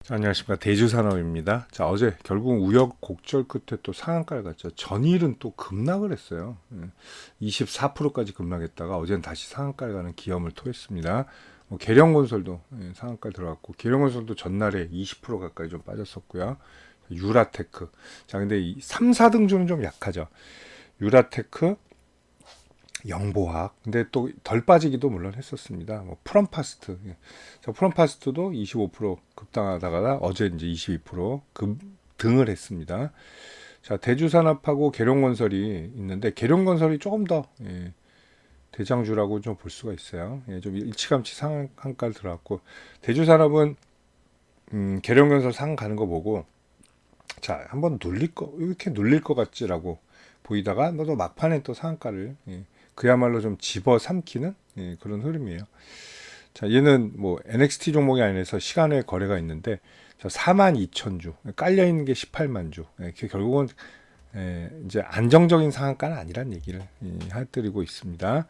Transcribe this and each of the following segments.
자, 안녕하십니까. 대주산업입니다. 자, 어제 결국 우여곡절 끝에 또 상한가를 갔죠. 전일은 또 급락을 했어요. 24%까지 급락했다가 어제는 다시 상한가를 가는 기염을 토했습니다. 계령건설도 상한가 들어갔고, 계령건설도 전날에 20% 가까이 좀 빠졌었고요. 유라테크. 자, 근데 이 3, 4등주는 좀 약하죠. 유라테크, 영보학. 근데 또 덜 빠지기도 물론 했었습니다. 프롬파스트. 자, 프롬파스트도 25% 급등하다가 어제 이제 22% 등을 했습니다. 자, 대주산업하고 계룡건설이 있는데 계룡건설이 조금 더 대장주라고 좀 볼 수가 있어요. 좀 일찌감치 상한가를 들어갔고 대주산업은 계룡건설 상 가는 거 보고 자, 한번 이렇게 눌릴 것 같지라고 보이다가 또 막판에 또 상한가를 그야말로 좀 집어삼키는 그런 흐름이에요. 자, 얘는 뭐 NXT 종목이 아니라서 시간외 거래가 있는데 42,000주 깔려 있는 게 18만 주. 결국은 이제 안정적인 상한가는 아니란 얘기를 해드리고 있습니다.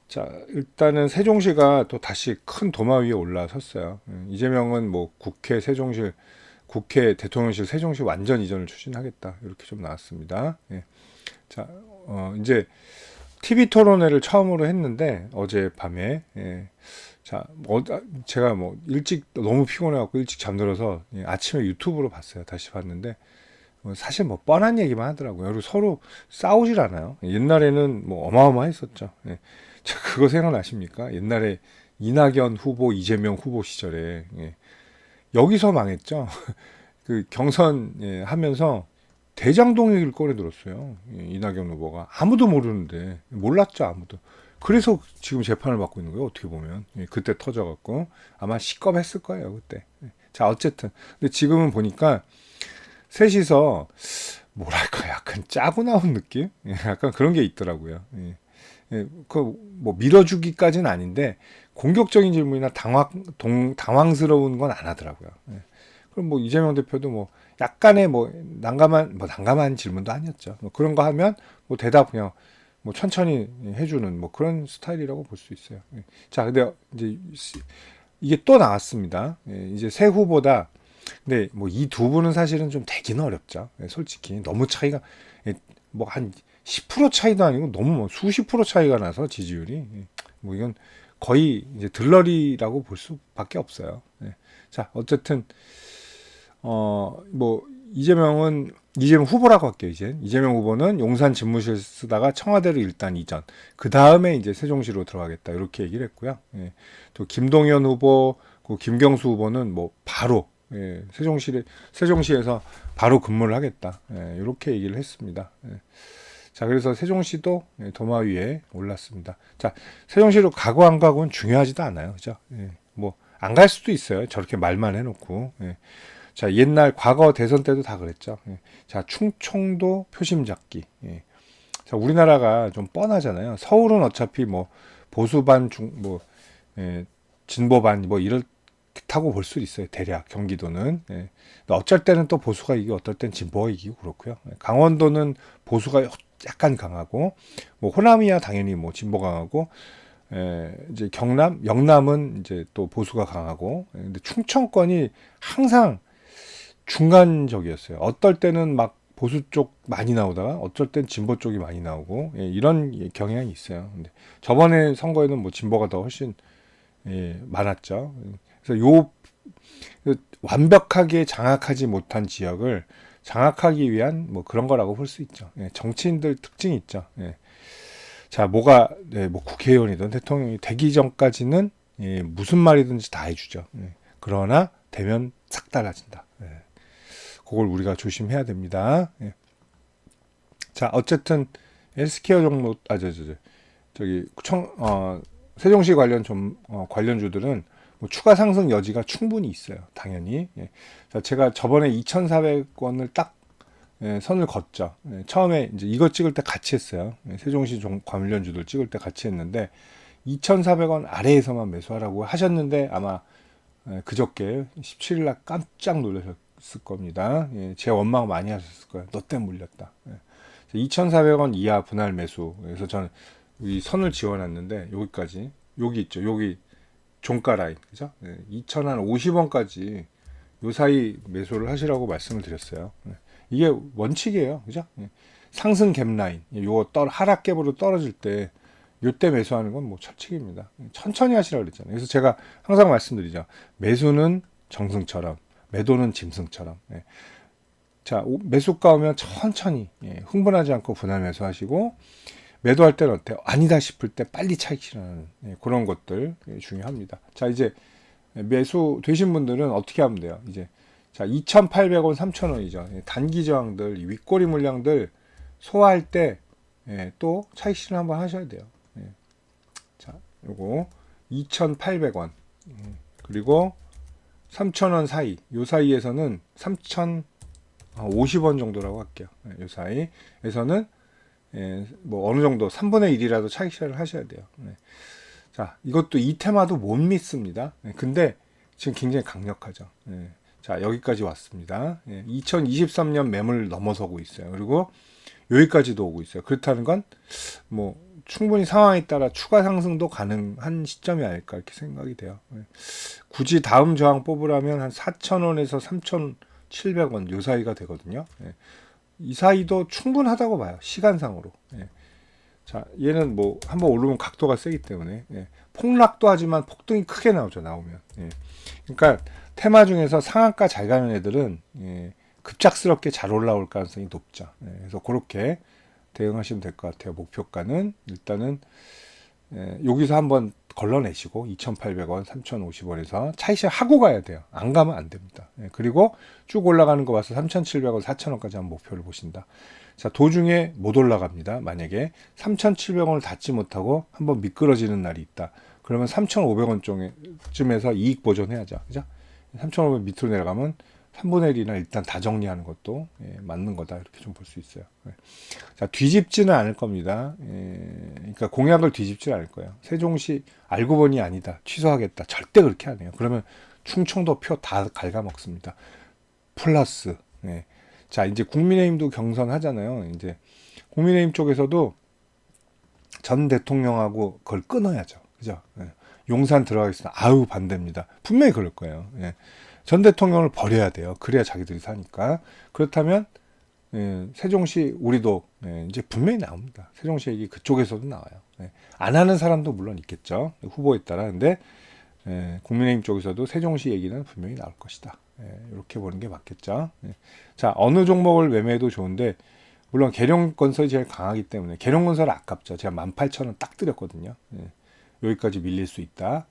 자, 일단은 세종시가 또 다시 큰 도마 위에 올라섰어요. 이재명은 뭐 국회 대통령실 세종시 완전 이전을 추진하겠다 이렇게 좀 나왔습니다. 자, 이제 TV 토론회를 처음으로 했는데 어젯밤에 자, 제가 뭐 일찍 너무 피곤해갖고 일찍 잠들어서 아침에 유튜브로 봤어요. 다시 봤는데 사실 뭐 뻔한 얘기만 하더라고요. 그리고 서로 싸우질 않아요. 옛날에는 뭐 어마어마했었죠. 자, 그거 생각나십니까? 옛날에 이낙연 후보, 이재명 후보 시절에 여기서 망했죠. 그 경선 하면서 대장동 얘기를 꺼내 들었어요. 이낙연 후보가 아무도 모르는데 몰랐죠 아무도. 그래서 지금 재판을 받고 있는 거예요. 어떻게 보면 그때 터져갖고 아마 시겁했을 거예요 그때. 자, 어쨌든 근데 지금은 보니까 셋이서 뭐랄까 약간 짜고 나온 느낌, 약간 그런 게 있더라고요. 그뭐 밀어주기까지는 아닌데 공격적인 질문이나 당황스러운 건 안 하더라고요. 그럼 뭐 이재명 대표도 뭐 약간의 뭐 난감한 질문도 아니었죠. 뭐 그런 거 하면 뭐 대답 그냥 뭐 천천히 해주는 뭐 그런 스타일이라고 볼 수 있어요. 자, 근데 이제 이게 또 나왔습니다. 이제 새 후보다. 근데 뭐 이 두 분은 사실은 좀 되기는 어렵죠. 솔직히 너무 차이가 뭐 한 10% 차이도 아니고 너무 뭐 수십 프로 차이가 나서 지지율이 뭐 이건 거의 이제 들러리라고 볼 수밖에 없어요. 자, 어쨌든 뭐 이재명 후보라고 할게요. 이제 이재명 후보는 용산 집무실 쓰다가 청와대로 일단 이전, 그 다음에 이제 세종시로 들어가겠다 이렇게 얘기를 했고요. 또 김동연 후보, 그 김경수 후보는 뭐 바로 세종시에서 바로 근무를 하겠다 이렇게 얘기를 했습니다. 자, 그래서 세종시도 도마 위에 올랐습니다. 자, 세종시로 가고 안 가고는 중요하지도 않아요, 그죠? 뭐 안 갈 수도 있어요. 저렇게 말만 해놓고. 자, 옛날 과거 대선 때도 다 그랬죠. 자, 충청도 표심 잡기. 자, 우리나라가 좀 뻔하잖아요. 서울은 어차피 뭐 보수반 진보반 뭐 이렇다고 볼 수 있어요. 대략 경기도는. 어쩔 때는 또 보수가 이기고 어떨 땐 진보가 이기고 그렇고요. 강원도는 보수가 약간 강하고 뭐 호남이야 당연히 뭐 진보 강하고 이제 영남은 이제 또 보수가 강하고 근데 충청권이 항상 중간적이었어요. 어떨 때는 막 보수 쪽 많이 나오다가 어쩔 땐 진보 쪽이 많이 나오고 이런 경향이 있어요. 근데 저번에 선거에는 뭐 진보가 더 훨씬 많았죠. 그래서 완벽하게 장악하지 못한 지역을 장악하기 위한 뭐 그런 거라고 볼 수 있죠. 정치인들 특징이 있죠. 자, 뭐 국회의원이든 대통령이 되기 전까지는 무슨 말이든지 다 해주죠. 그러나 되면 싹 달라진다. 그걸 우리가 조심해야 됩니다. 자, 어쨌든 헬스케어 종목, 세종시 관련주들은 뭐 추가 상승 여지가 충분히 있어요. 당연히. 자, 제가 저번에 2,400원을 딱 선을 걷죠. 처음에 이제 이거 찍을 때 같이 했어요. 세종시 관련주들 찍을 때 같이 했는데 2,400원 아래에서만 매수하라고 하셨는데 아마 그저께 17일 날 깜짝 놀라셨을 겁니다. 제 원망 많이 하셨을 거예요. 너 때문에 물렸다. 2,400원 이하 분할 매수. 그래서 저는 이 선을 지어놨는데 여기 있죠. 여기 종가 라인, 그죠? 2,050원까지 요 사이 매수를 하시라고 말씀을 드렸어요. 이게 원칙이에요. 그죠? 상승 갭 라인, 요거 하락갭으로 떨어질 때 요때 매수하는 건 뭐 철칙입니다. 천천히 하시라고 그랬잖아요. 그래서 제가 항상 말씀드리죠. 매수는 정승처럼, 매도는 짐승처럼. 자, 매수가 오면 천천히, 흥분하지 않고 분할 매수하시고, 매도할 때는 어때요? 아니다 싶을 때 빨리 차익 실현하는 그런 것들 중요합니다. 자, 이제 매수 되신 분들은 어떻게 하면 돼요? 이제 자, 2,800원, 3,000원이죠. 단기 저항들, 윗꼬리 물량들 소화할 때 또 차익 실현 한번 하셔야 돼요. 자, 요거 2,800원 그리고 3,000원 사이, 요 사이에서는 3,050원 정도라고 할게요. 요 사이에서는 뭐 어느 정도 3분의 1이라도 차익 실현을 하셔야 돼요. 자, 이것도 이 테마도 못 믿습니다. 근데 지금 굉장히 강력하죠. 자, 여기까지 왔습니다. 2023년 매물 넘어서고 있어요. 그리고 여기까지도 오고 있어요. 그렇다는 건 뭐 충분히 상황에 따라 추가 상승도 가능한 시점이 아닐까 이렇게 생각이 돼요. 굳이 다음 저항 뽑으라면 한 4,000원에서 3,700원 요 사이가 되거든요. 이 사이도 충분하다고 봐요. 시간상으로. 자, 얘는 뭐 한번 오르면 각도가 세기 때문에 폭락도 하지만 폭등이 크게 나오죠. 나오면. 그러니까 테마 중에서 상한가 잘 가는 애들은 급작스럽게 잘 올라올 가능성이 높죠. 그래서 그렇게 대응하시면 될 것 같아요. 목표가는 일단은 여기서 한번 걸러내시고 2,800원, 3,050원에서 차익실 하고 가야 돼요. 안 가면 안 됩니다. 그리고 쭉 올라가는 거 봐서 3,700원, 4,000원까지 한번 목표를 보신다. 자, 도중에 못 올라갑니다. 만약에 3,700원을 닫지 못하고 한번 미끄러지는 날이 있다. 그러면 3,500원 쯤에서 이익 보존해야죠. 그죠? 3,500원 밑으로 내려가면 3분의 1이나 일단 다 정리하는 것도 맞는 거다. 이렇게 좀 볼 수 있어요. 자, 뒤집지는 않을 겁니다. 그러니까 공약을 뒤집지 않을 거예요. 세종시 알고 보니 아니다. 취소하겠다. 절대 그렇게 안 해요. 그러면 충청도 표 다 갉아먹습니다. 플러스. 자, 이제 국민의힘도 경선하잖아요. 이제 국민의힘 쪽에서도 전 대통령하고 그걸 끊어야죠. 그죠? 용산 들어가겠습니다. 아우, 반대입니다. 분명히 그럴 거예요. 전 대통령을 버려야 돼요. 그래야 자기들이 사니까. 그렇다면 세종시 우리도 이제 분명히 나옵니다. 세종시 얘기 그쪽에서도 나와요. 안 하는 사람도 물론 있겠죠. 후보에 따라. 근데 국민의힘 쪽에서도 세종시 얘기는 분명히 나올 것이다. 이렇게 보는 게 맞겠죠. 자, 어느 종목을 매매해도 좋은데 물론 계룡건설이 제일 강하기 때문에 계룡건설 아깝죠. 제가 18,000원 딱 드렸거든요. 여기까지 밀릴 수 있다.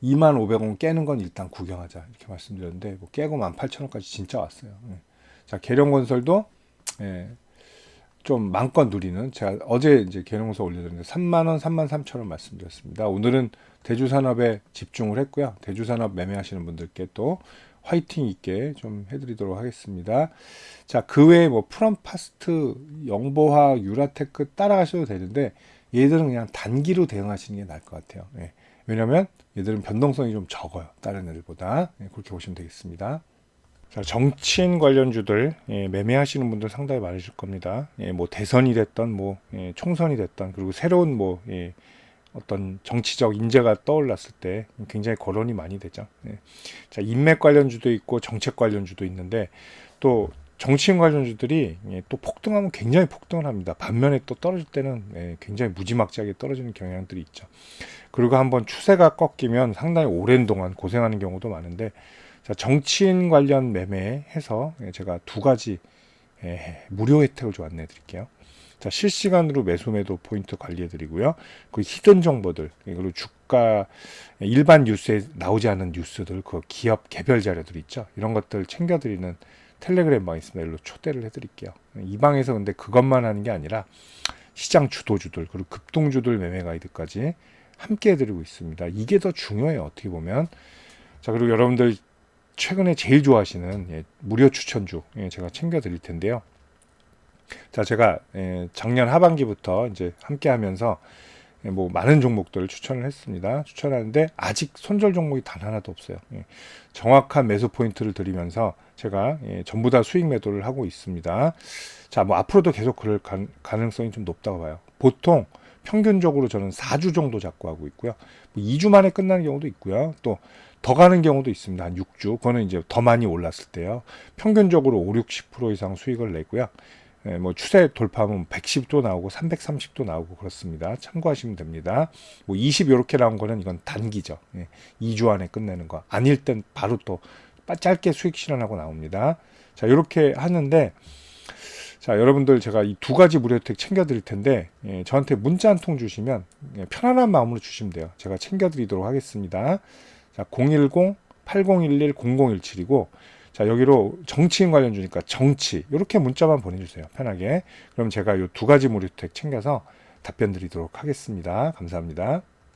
25,000원 깨는 건 일단 구경하자 이렇게 말씀드렸는데 뭐 깨고 18,000원까지 진짜 왔어요. 자, 계룡건설도 좀 마음껏 누리는, 제가 어제 이제 계룡건설 올려드렸는데 30,000원, 33,000원 말씀드렸습니다. 오늘은 대주산업에 집중을 했고요. 대주산업 매매하시는 분들께 또 화이팅 있게 좀 해드리도록 하겠습니다. 자, 그 외에 뭐 프롬파스트, 영보화, 유라테크 따라가셔도 되는데 얘들은 그냥 단기로 대응하시는 게 나을 것 같아요. 왜냐면 얘들은 변동성이 좀 적어요. 다른 애들보다. 그렇게 보시면 되겠습니다. 자, 정치인 관련주들 매매하시는 분들 상당히 많으실 겁니다. 뭐 대선이 됐던 뭐 총선이 됐던, 그리고 새로운 뭐 어떤 정치적 인재가 떠올랐을 때 굉장히 거론이 많이 되죠. 자, 인맥 관련주도 있고 정책 관련주도 있는데 또 정치인 관련주들이 또 폭등하면 굉장히 폭등을 합니다. 반면에 또 떨어질 때는 굉장히 무지막지하게 떨어지는 경향들이 있죠. 그리고 한번 추세가 꺾이면 상당히 오랜 동안 고생하는 경우도 많은데, 자, 정치인 관련 매매해서 제가 두 가지 무료 혜택을 좀 안내해 드릴게요. 자, 실시간으로 매수 매도 포인트 관리해 드리고요. 그 히든 정보들, 그리고 주가 일반 뉴스에 나오지 않은 뉴스들, 그 기업 개별 자료들 있죠. 이런 것들 챙겨 드리는 텔레그램 방 있습니다. 일로 초대를 해 드릴게요. 이 방에서 근데 그것만 하는 게 아니라 시장 주도주들, 그리고 급등주들 매매 가이드까지 함께 해드리고 있습니다. 이게 더 중요해요. 어떻게 보면. 자, 그리고 여러분들 최근에 제일 좋아하시는 무료 추천주 제가 챙겨 드릴 텐데요. 자, 제가 작년 하반기부터 이제 함께 하면서 뭐 많은 종목들을 추천을 했습니다. 추천하는데 아직 손절 종목이 단 하나도 없어요. 정확한 매수 포인트를 드리면서 제가 전부 다 수익 매도를 하고 있습니다. 자, 뭐 앞으로도 계속 그럴 가능성이 좀 높다고 봐요. 보통 평균적으로 저는 4주 정도 잡고 하고 있고요. 뭐 2주 만에 끝나는 경우도 있고요. 또 더 가는 경우도 있습니다. 한 6주. 그거는 이제 더 많이 올랐을 때요. 평균적으로 5, 60% 이상 수익을 내고요. 뭐 추세 돌파하면 110도 나오고 330도 나오고 그렇습니다. 참고하시면 됩니다. 뭐 20 이렇게 나온 거는 이건 단기죠. 2주 안에 끝내는 거. 아닐 땐 바로 또 짧게 수익 실현하고 나옵니다. 자, 이렇게 하는데, 자, 여러분들 제가 이 두 가지 무료 혜택 챙겨 드릴 텐데, 저한테 문자 한 통 주시면 편안한 마음으로 주시면 돼요. 제가 챙겨 드리도록 하겠습니다. 자, 010-8011-0017이고, 자, 여기로 정치인 관련 주니까 정치, 이렇게 문자만 보내주세요. 편하게. 그럼 제가 이 두 가지 무료 혜택 챙겨서 답변 드리도록 하겠습니다. 감사합니다.